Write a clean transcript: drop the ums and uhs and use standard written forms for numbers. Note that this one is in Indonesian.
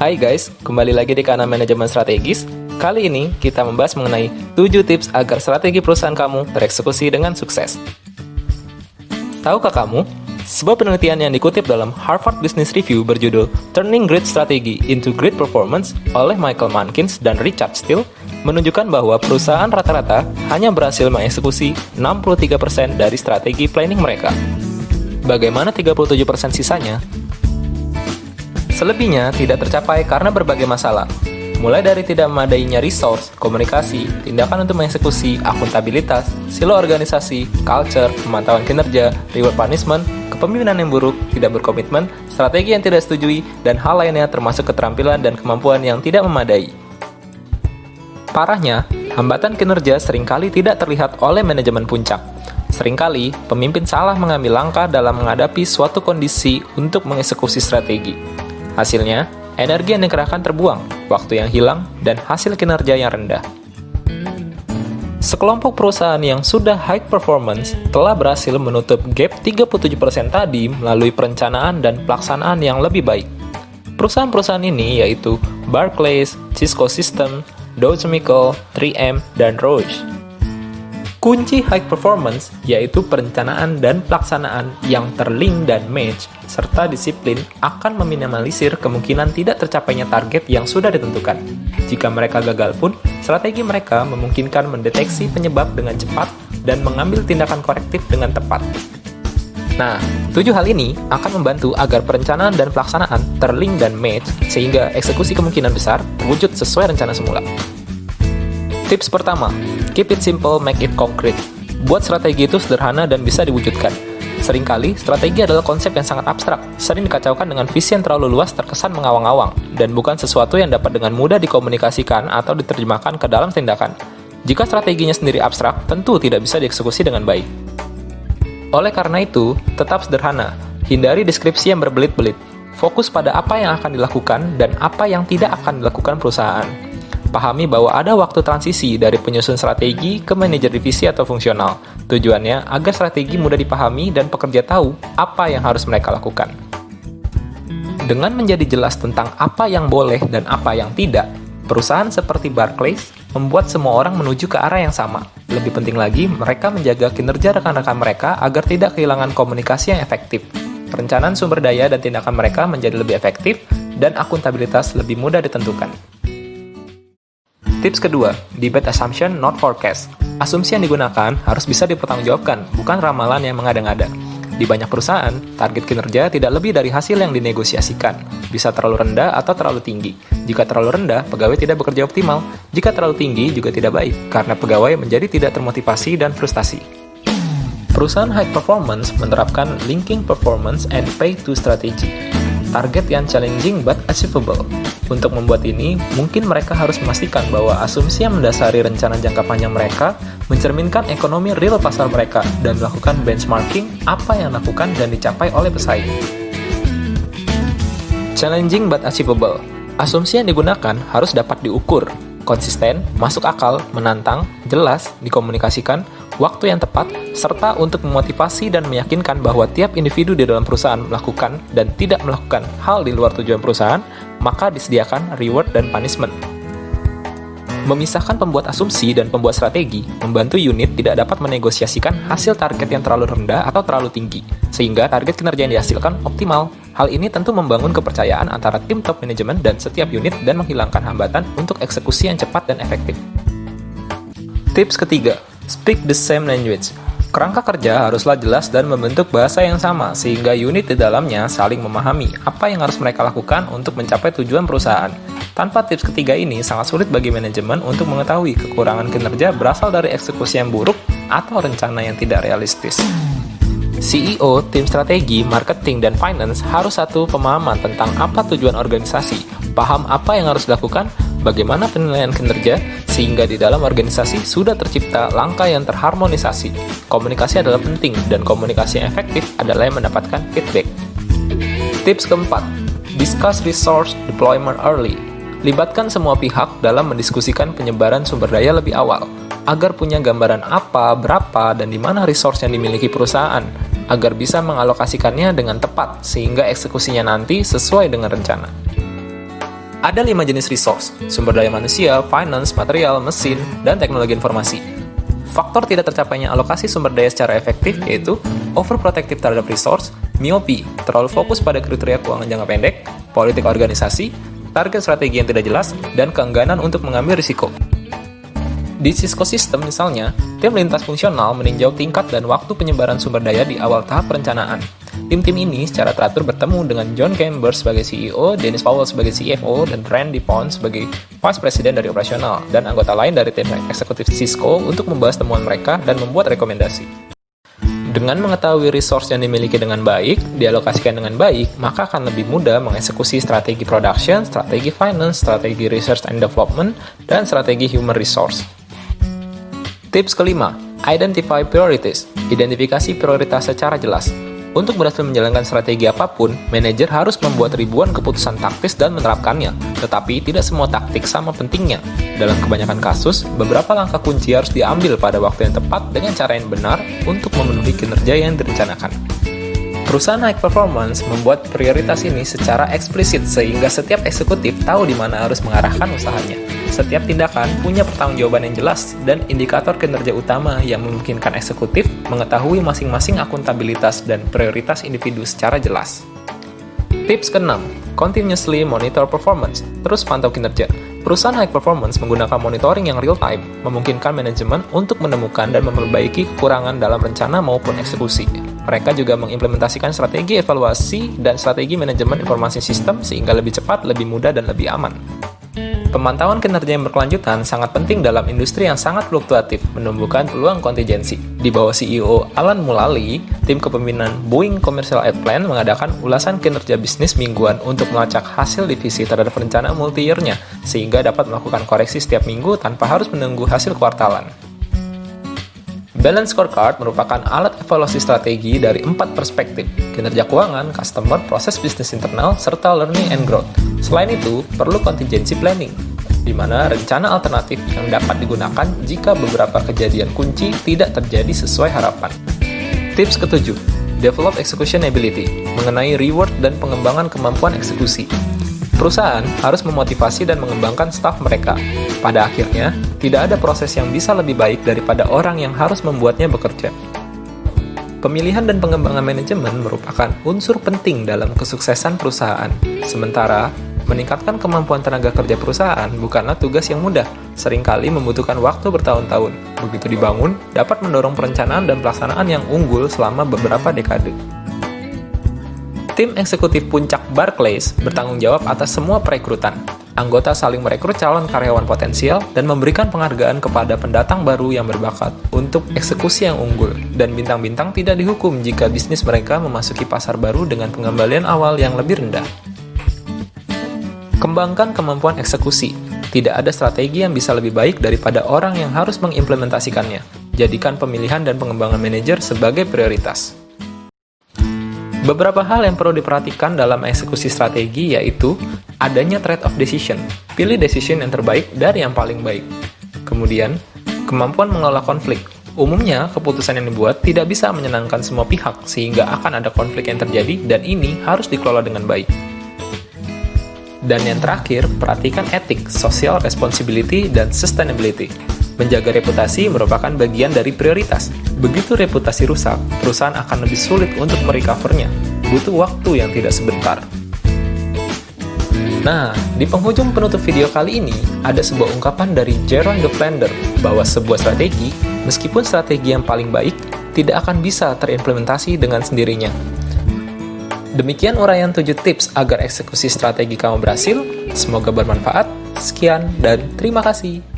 Hai guys, kembali lagi di kanal Manajemen Strategis. Kali ini kita membahas mengenai 7 tips agar strategi perusahaan kamu tereksekusi dengan sukses. Tahukah kamu, sebuah penelitian yang dikutip dalam Harvard Business Review berjudul Turning Great Strategy into Great Performance oleh Michael Mankins dan Richard Steele menunjukkan bahwa perusahaan rata-rata hanya berhasil mengeksekusi 63% dari strategi planning mereka. Bagaimana 37% sisanya? Selebihnya tidak tercapai karena berbagai masalah, mulai dari tidak memadainya resource, komunikasi, tindakan untuk mengeksekusi, akuntabilitas, silo organisasi, culture, pemantauan kinerja, reward punishment, kepemimpinan yang buruk, tidak berkomitmen, strategi yang tidak setujui, dan hal lainnya termasuk keterampilan dan kemampuan yang tidak memadai. Parahnya, hambatan kinerja seringkali tidak terlihat oleh manajemen puncak. Seringkali, pemimpin salah mengambil langkah dalam menghadapi suatu kondisi untuk mengeksekusi strategi. Hasilnya, energi yang dikerahkan terbuang, waktu yang hilang, dan hasil kinerja yang rendah. Sekelompok perusahaan yang sudah high performance telah berhasil menutup gap 37% tadi melalui perencanaan dan pelaksanaan yang lebih baik. Perusahaan-perusahaan ini yaitu Barclays, Cisco Systems, Dow Chemical, 3M, dan Roche. Kunci high performance yaitu perencanaan dan pelaksanaan yang terlink dan match, serta disiplin akan meminimalisir kemungkinan tidak tercapainya target yang sudah ditentukan. Jika mereka gagal pun, strategi mereka memungkinkan mendeteksi penyebab dengan cepat dan mengambil tindakan korektif dengan tepat. Nah, 7 hal ini akan membantu agar perencanaan dan pelaksanaan terlink dan match sehingga eksekusi kemungkinan besar terwujud sesuai rencana semula. Tips pertama, keep it simple, make it concrete. Buat strategi itu sederhana dan bisa diwujudkan. Seringkali, strategi adalah konsep yang sangat abstrak, sering dikacaukan dengan visi yang terlalu luas terkesan mengawang-awang, dan bukan sesuatu yang dapat dengan mudah dikomunikasikan atau diterjemahkan ke dalam tindakan. Jika strateginya sendiri abstrak, tentu tidak bisa dieksekusi dengan baik. Oleh karena itu, tetap sederhana, hindari deskripsi yang berbelit-belit, fokus pada apa yang akan dilakukan dan apa yang tidak akan dilakukan perusahaan. Pahami bahwa ada waktu transisi dari penyusun strategi ke manajer divisi atau fungsional. Tujuannya agar strategi mudah dipahami dan pekerja tahu apa yang harus mereka lakukan. Dengan menjadi jelas tentang apa yang boleh dan apa yang tidak, perusahaan seperti Barclays membuat semua orang menuju ke arah yang sama. Lebih penting lagi, mereka menjaga kinerja rekan-rekan mereka agar tidak kehilangan komunikasi yang efektif. Perencanaan sumber daya dan tindakan mereka menjadi lebih efektif dan akuntabilitas lebih mudah ditentukan. Tips kedua, debate assumption, not forecast. Asumsi yang digunakan harus bisa dipertanggungjawabkan, bukan ramalan yang mengada-ngada. Di banyak perusahaan, target kinerja tidak lebih dari hasil yang dinegosiasikan. Bisa terlalu rendah atau terlalu tinggi. Jika terlalu rendah, pegawai tidak bekerja optimal. Jika terlalu tinggi, juga tidak baik, karena pegawai menjadi tidak termotivasi dan frustasi. Perusahaan high performance menerapkan linking performance and pay to strategy. Target yang challenging but achievable. Untuk membuat ini, mungkin mereka harus memastikan bahwa asumsi yang mendasari rencana jangka panjang mereka mencerminkan ekonomi real pasar mereka dan melakukan benchmarking apa yang dilakukan dan dicapai oleh pesaing. Challenging but achievable. Asumsi yang digunakan harus dapat diukur, konsisten, masuk akal, menantang, jelas, dikomunikasikan, waktu yang tepat, serta untuk memotivasi dan meyakinkan bahwa tiap individu di dalam perusahaan melakukan dan tidak melakukan hal di luar tujuan perusahaan, maka disediakan reward dan punishment. Memisahkan pembuat asumsi dan pembuat strategi membantu unit tidak dapat menegosiasikan hasil target yang terlalu rendah atau terlalu tinggi, sehingga target kinerja yang dihasilkan optimal. Hal ini tentu membangun kepercayaan antara tim top manajemen dan setiap unit dan menghilangkan hambatan untuk eksekusi yang cepat dan efektif. Tips ketiga, speak the same language. Kerangka kerja haruslah jelas dan membentuk bahasa yang sama sehingga unit di dalamnya saling memahami apa yang harus mereka lakukan untuk mencapai tujuan perusahaan. Tanpa tips ketiga ini, sangat sulit bagi manajemen untuk mengetahui kekurangan kinerja berasal dari eksekusi yang buruk atau rencana yang tidak realistis. CEO, tim strategi, marketing, dan finance harus satu pemahaman tentang apa tujuan organisasi, paham apa yang harus dilakukan, bagaimana penilaian kinerja, sehingga di dalam organisasi sudah tercipta langkah yang terharmonisasi. Komunikasi adalah penting, dan komunikasi yang efektif adalah yang mendapatkan feedback. Tips keempat, discuss resource deployment early. Libatkan semua pihak dalam mendiskusikan penyebaran sumber daya lebih awal, agar punya gambaran apa, berapa, dan di mana resource yang dimiliki perusahaan, agar bisa mengalokasikannya dengan tepat, sehingga eksekusinya nanti sesuai dengan rencana. Ada 5 jenis resource: sumber daya manusia, finance, material, mesin, dan teknologi informasi. Faktor tidak tercapainya alokasi sumber daya secara efektif yaitu overprotective terhadap resource, miopi, terlalu fokus pada kriteria keuangan jangka pendek, politik organisasi, target strategi yang tidak jelas, dan keengganan untuk mengambil risiko. Di Cisco System misalnya, tim lintas fungsional meninjau tingkat dan waktu penyebaran sumber daya di awal tahap perencanaan. Tim-tim ini secara teratur bertemu dengan John Chambers sebagai CEO, Dennis Powell sebagai CFO, dan Randy Pond sebagai Vice President dari operasional, dan anggota lain dari tim eksekutif Cisco untuk membahas temuan mereka dan membuat rekomendasi. Dengan mengetahui resource yang dimiliki dengan baik, dialokasikan dengan baik, maka akan lebih mudah mengeksekusi strategi production, strategi finance, strategi research and development, dan strategi human resource. Tips kelima, identify priorities. Identifikasi prioritas secara jelas. Untuk berhasil menjalankan strategi apapun, manajer harus membuat ribuan keputusan taktis dan menerapkannya, tetapi tidak semua taktik sama pentingnya. Dalam kebanyakan kasus, beberapa langkah kunci harus diambil pada waktu yang tepat dengan cara yang benar untuk memenuhi kinerja yang direncanakan. Perusahaan high performance membuat prioritas ini secara eksplisit sehingga setiap eksekutif tahu di mana harus mengarahkan usahanya. Setiap tindakan punya pertanggungjawaban yang jelas dan indikator kinerja utama yang memungkinkan eksekutif mengetahui masing-masing akuntabilitas dan prioritas individu secara jelas. Tips ke-6, continuously monitor performance. Terus pantau kinerja. Perusahaan high performance menggunakan monitoring yang real time, memungkinkan manajemen untuk menemukan dan memperbaiki kekurangan dalam rencana maupun eksekusi. Mereka juga mengimplementasikan strategi evaluasi dan strategi manajemen informasi sistem sehingga lebih cepat, lebih mudah, dan lebih aman. Pemantauan kinerja yang berkelanjutan sangat penting dalam industri yang sangat fluktuatif, menumbuhkan peluang kontingensi. Di bawah CEO Alan Mulally, tim kepemimpinan Boeing Commercial Air Plan mengadakan ulasan kinerja bisnis mingguan untuk melacak hasil divisi terhadap rencana multi-year-nya, sehingga dapat melakukan koreksi setiap minggu tanpa harus menunggu hasil kuartalan. Balance Scorecard merupakan alat evaluasi strategi dari 4 perspektif: kinerja keuangan, customer, proses bisnis internal, serta learning and growth. Selain itu, perlu contingency planning, di mana rencana alternatif yang dapat digunakan jika beberapa kejadian kunci tidak terjadi sesuai harapan. Tips ke-7, develop execution ability, mengenai reward dan pengembangan kemampuan eksekusi. Perusahaan harus memotivasi dan mengembangkan staf mereka. Pada akhirnya, tidak ada proses yang bisa lebih baik daripada orang yang harus membuatnya bekerja. Pemilihan dan pengembangan manajemen merupakan unsur penting dalam kesuksesan perusahaan. Sementara, meningkatkan kemampuan tenaga kerja perusahaan bukanlah tugas yang mudah, seringkali membutuhkan waktu bertahun-tahun. Begitu dibangun, dapat mendorong perencanaan dan pelaksanaan yang unggul selama beberapa dekade. Tim eksekutif puncak Barclays bertanggung jawab atas semua perekrutan. Anggota saling merekrut calon karyawan potensial dan memberikan penghargaan kepada pendatang baru yang berbakat untuk eksekusi yang unggul, dan bintang-bintang tidak dihukum jika bisnis mereka memasuki pasar baru dengan pengembalian awal yang lebih rendah. Kembangkan kemampuan eksekusi. Tidak ada strategi yang bisa lebih baik daripada orang yang harus mengimplementasikannya. Jadikan pemilihan dan pengembangan manajer sebagai prioritas. Beberapa hal yang perlu diperhatikan dalam eksekusi strategi yaitu adanya trade-off decision. Pilih decision yang terbaik dari yang paling baik. Kemudian, kemampuan mengelola konflik. Umumnya, keputusan yang dibuat tidak bisa menyenangkan semua pihak sehingga akan ada konflik yang terjadi dan ini harus dikelola dengan baik. Dan yang terakhir, perhatikan etik, social responsibility, dan sustainability. Menjaga reputasi merupakan bagian dari prioritas. Begitu reputasi rusak, perusahaan akan lebih sulit untuk merecovernya. Butuh waktu yang tidak sebentar. Nah, di penghujung penutup video kali ini, ada sebuah ungkapan dari Jaron de Flander bahwa sebuah strategi, meskipun strategi yang paling baik, tidak akan bisa terimplementasi dengan sendirinya. Demikian uraian 7 tips agar eksekusi strategi kamu berhasil. Semoga bermanfaat. Sekian dan terima kasih.